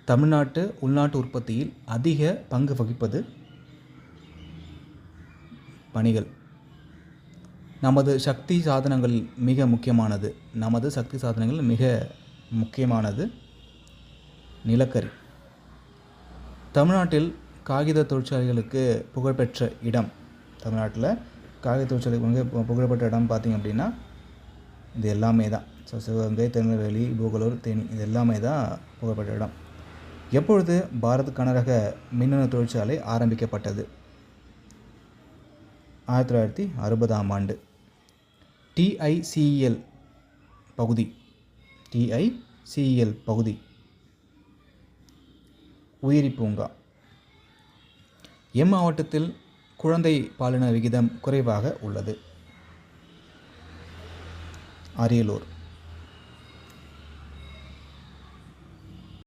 தமிழ்நாட்டு உள்நாட்டு உற்பத்தியில் அதிக பங்கு வகிப்பது பணிகள். நமது சக்தி சாதனங்களில் மிக முக்கியமானது நிலக்கரி. தமிழ்நாட்டில் காகித தொழிற்சாலைகளுக்கு புகழ்பெற்ற இடம். தமிழ்நாட்டில் காகித தொழிற்சாலைக்கு புகழ்பெற்ற இடம் பார்த்திங்க அப்படின்னா இது எல்லாமே தான். சிவகங்கை, திருநெல்வேலி, பூகலூர், தேனி இது எல்லாமே தான் புகழ்பெற்ற இடம். எப்பொழுது பாரத் கனரக மின்னணு தொழிற்சாலை ஆரம்பிக்கப்பட்டது? 1960ஆம் ஆண்டு. TICL பகுதி உயிரி பூங்கா. மாவட்டத்தில் குழந்தை பாலின விகிதம் குறைவாக உள்ளது? அரியலூர்.